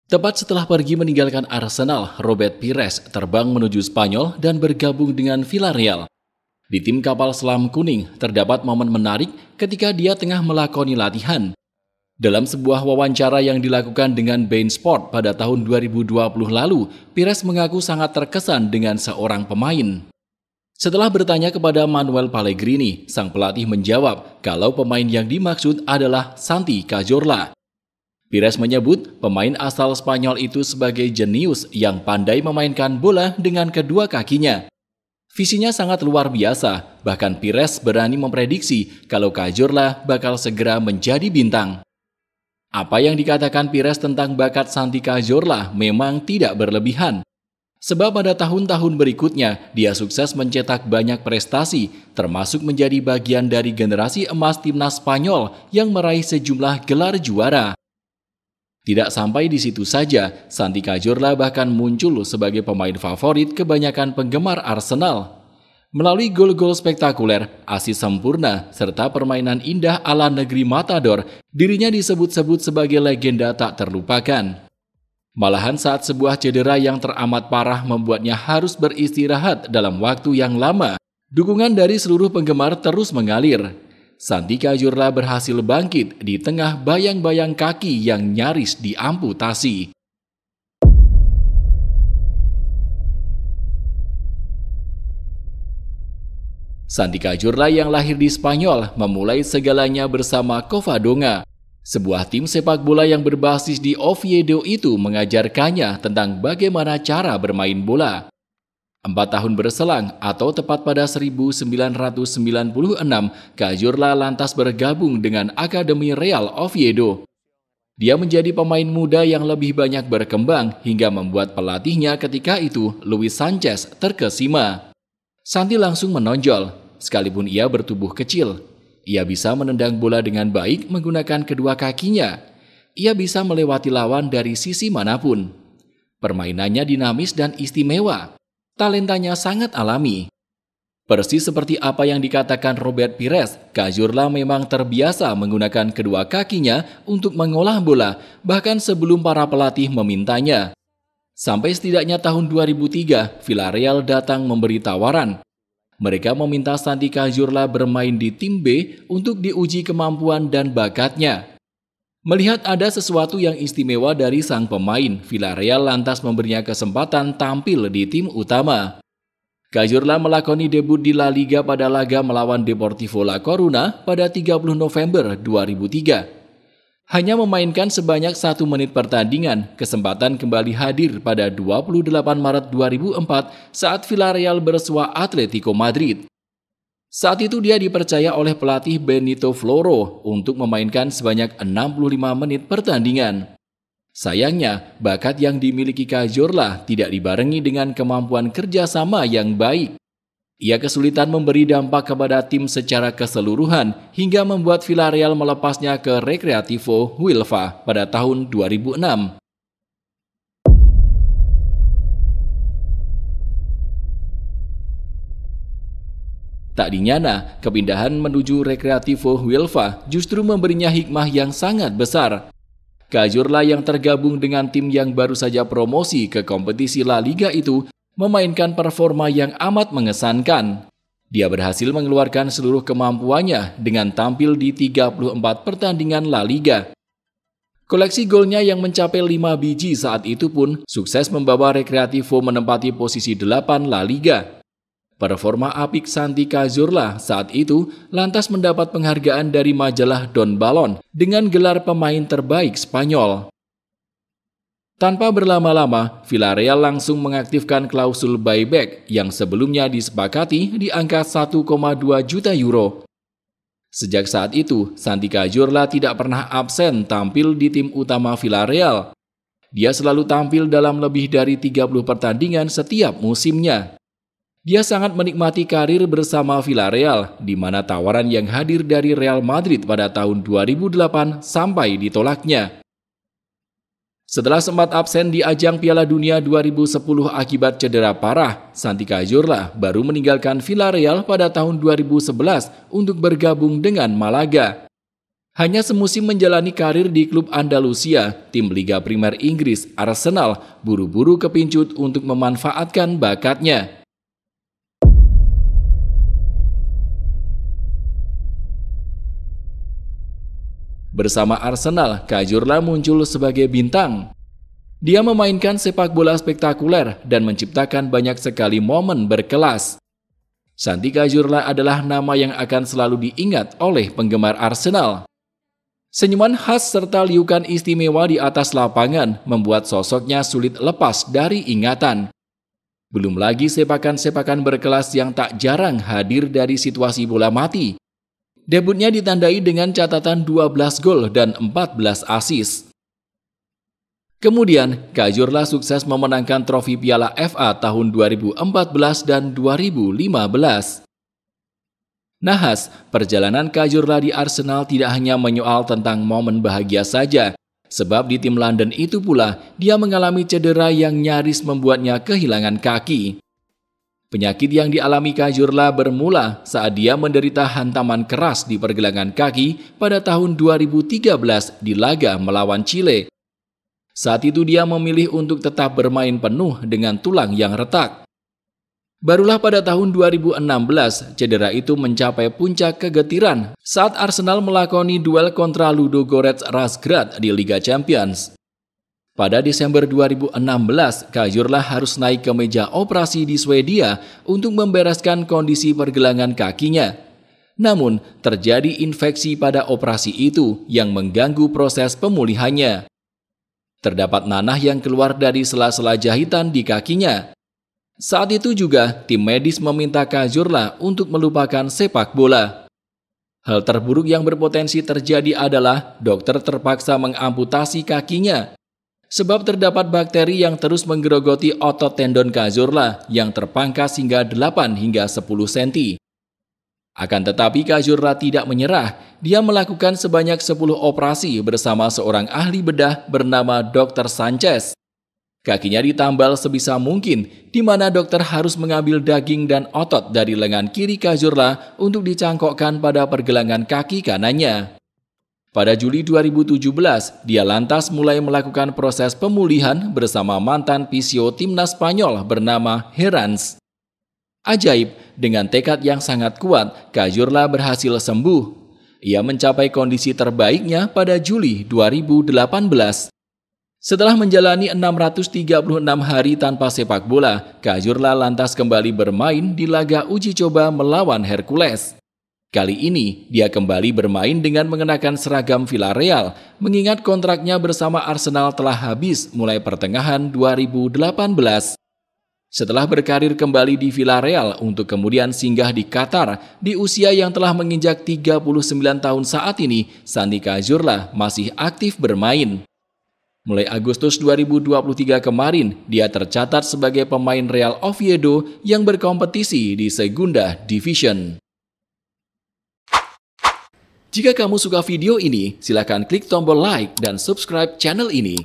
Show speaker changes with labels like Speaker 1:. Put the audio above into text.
Speaker 1: Tepat setelah pergi meninggalkan Arsenal, Robert Pires terbang menuju Spanyol dan bergabung dengan Villarreal. Di tim kapal selam kuning, terdapat momen menarik ketika dia tengah melakoni latihan. Dalam sebuah wawancara yang dilakukan dengan Bein Sport pada tahun 2020 lalu, Pires mengaku sangat terkesan dengan seorang pemain. Setelah bertanya kepada Manuel Pellegrini, sang pelatih menjawab kalau pemain yang dimaksud adalah Santi Cazorla. Pires menyebut pemain asal Spanyol itu sebagai jenius yang pandai memainkan bola dengan kedua kakinya. Visinya sangat luar biasa, bahkan Pires berani memprediksi kalau Cazorla bakal segera menjadi bintang. Apa yang dikatakan Pires tentang bakat Santi Cazorla memang tidak berlebihan. Sebab pada tahun-tahun berikutnya, dia sukses mencetak banyak prestasi, termasuk menjadi bagian dari generasi emas timnas Spanyol yang meraih sejumlah gelar juara. Tidak sampai di situ saja, Santi Cazorla bahkan muncul sebagai pemain favorit kebanyakan penggemar Arsenal. Melalui gol-gol spektakuler, asis sempurna, serta permainan indah ala negeri Matador, dirinya disebut-sebut sebagai legenda tak terlupakan. Malahan saat sebuah cedera yang teramat parah membuatnya harus beristirahat dalam waktu yang lama, dukungan dari seluruh penggemar terus mengalir. Santi Cazorla berhasil bangkit di tengah bayang-bayang kaki yang nyaris diamputasi. Santi Cazorla yang lahir di Spanyol memulai segalanya bersama Covadonga. Sebuah tim sepak bola yang berbasis di Oviedo itu mengajarkannya tentang bagaimana cara bermain bola. 4 tahun berselang atau tepat pada 1996, Cazorla lantas bergabung dengan Akademi Real Oviedo. Dia menjadi pemain muda yang lebih banyak berkembang hingga membuat pelatihnya ketika itu, Luis Sanchez, terkesima. Santi langsung menonjol, sekalipun ia bertubuh kecil. Ia bisa menendang bola dengan baik menggunakan kedua kakinya. Ia bisa melewati lawan dari sisi manapun. Permainannya dinamis dan istimewa. Talentanya sangat alami. Persis seperti apa yang dikatakan Robert Pires, Cazorla memang terbiasa menggunakan kedua kakinya untuk mengolah bola, bahkan sebelum para pelatih memintanya. Sampai setidaknya tahun 2003, Villarreal datang memberi tawaran. Mereka meminta Santi Cazorla bermain di tim B untuk diuji kemampuan dan bakatnya. Melihat ada sesuatu yang istimewa dari sang pemain, Villarreal lantas memberinya kesempatan tampil di tim utama. Cazorla melakoni debut di La Liga pada laga melawan Deportivo La Coruna pada 30 November 2003. Hanya memainkan sebanyak 1 menit pertandingan, kesempatan kembali hadir pada 28 Maret 2004 saat Villarreal bersua Atletico Madrid. Saat itu dia dipercaya oleh pelatih Benito Floro untuk memainkan sebanyak 65 menit pertandingan. Sayangnya, bakat yang dimiliki Cazorla tidak dibarengi dengan kemampuan kerjasama yang baik. Ia kesulitan memberi dampak kepada tim secara keseluruhan hingga membuat Villarreal melepasnya ke Recreativo Huelva pada tahun 2006. Tak dinyana, kepindahan menuju Recreativo Huelva justru memberinya hikmah yang sangat besar. Cazorla yang tergabung dengan tim yang baru saja promosi ke kompetisi La Liga itu memainkan performa yang amat mengesankan. Dia berhasil mengeluarkan seluruh kemampuannya dengan tampil di 34 pertandingan La Liga. Koleksi golnya yang mencapai 5 biji saat itu pun sukses membawa Recreativo menempati posisi 8 La Liga. Performa apik Santi Cazorla saat itu lantas mendapat penghargaan dari majalah Don Balon dengan gelar pemain terbaik Spanyol. Tanpa berlama-lama, Villarreal langsung mengaktifkan klausul buyback yang sebelumnya disepakati di angka 1,2 juta euro. Sejak saat itu, Santi Cazorla tidak pernah absen tampil di tim utama Villarreal. Dia selalu tampil dalam lebih dari 30 pertandingan setiap musimnya. Dia sangat menikmati karir bersama Villarreal, di mana tawaran yang hadir dari Real Madrid pada tahun 2008 sampai ditolaknya. Setelah sempat absen di ajang Piala Dunia 2010 akibat cedera parah, Santi Cazorla baru meninggalkan Villarreal pada tahun 2011 untuk bergabung dengan Malaga. Hanya semusim menjalani karir di klub Andalusia, tim Liga Primer Inggris Arsenal buru-buru kepincut untuk memanfaatkan bakatnya. Bersama Arsenal, Cazorla muncul sebagai bintang. Dia memainkan sepak bola spektakuler dan menciptakan banyak sekali momen berkelas. Santi Cazorla adalah nama yang akan selalu diingat oleh penggemar Arsenal. Senyuman khas serta liukan istimewa di atas lapangan membuat sosoknya sulit lepas dari ingatan. Belum lagi sepakan-sepakan berkelas yang tak jarang hadir dari situasi bola mati. Debutnya ditandai dengan catatan 12 gol dan 14 assist. Kemudian, Cazorla sukses memenangkan trofi Piala FA tahun 2014 dan 2015. Nahas, perjalanan Cazorla di Arsenal tidak hanya menyoal tentang momen bahagia saja, sebab di tim London itu pula dia mengalami cedera yang nyaris membuatnya kehilangan kaki. Penyakit yang dialami Cazorla bermula saat dia menderita hantaman keras di pergelangan kaki pada tahun 2013 di laga melawan Chile. Saat itu dia memilih untuk tetap bermain penuh dengan tulang yang retak. Barulah pada tahun 2016, cedera itu mencapai puncak kegetiran saat Arsenal melakoni duel kontra Ludogorets Razgrad di Liga Champions. Pada Desember 2016, Cazorla harus naik ke meja operasi di Swedia untuk membereskan kondisi pergelangan kakinya. Namun, terjadi infeksi pada operasi itu yang mengganggu proses pemulihannya. Terdapat nanah yang keluar dari sela-sela jahitan di kakinya. Saat itu juga, tim medis meminta Cazorla untuk melupakan sepak bola. Hal terburuk yang berpotensi terjadi adalah dokter terpaksa mengamputasi kakinya. Sebab terdapat bakteri yang terus menggerogoti otot tendon Cazorla yang terpangkas hingga 8 hingga 10 cm. Akan tetapi Cazorla tidak menyerah. Dia melakukan sebanyak 10 operasi bersama seorang ahli bedah bernama Dr. Sanchez. Kakinya ditambal sebisa mungkin, di mana dokter harus mengambil daging dan otot dari lengan kiri Cazorla untuk dicangkokkan pada pergelangan kaki kanannya. Pada Juli 2017, dia lantas mulai melakukan proses pemulihan bersama mantan fisio timnas Spanyol bernama Herrans. Ajaib, dengan tekad yang sangat kuat, Cazorla berhasil sembuh. Ia mencapai kondisi terbaiknya pada Juli 2018. Setelah menjalani 636 hari tanpa sepak bola, Cazorla lantas kembali bermain di laga uji coba melawan Hercules. Kali ini, dia kembali bermain dengan mengenakan seragam Villarreal, mengingat kontraknya bersama Arsenal telah habis mulai pertengahan 2018. Setelah berkarir kembali di Villarreal untuk kemudian singgah di Qatar, di usia yang telah menginjak 39 tahun saat ini, Santi Cazorla masih aktif bermain. Mulai Agustus 2023 kemarin, dia tercatat sebagai pemain Real Oviedo yang berkompetisi di Segunda Division. Jika kamu suka video ini, silakan klik tombol like dan subscribe channel ini.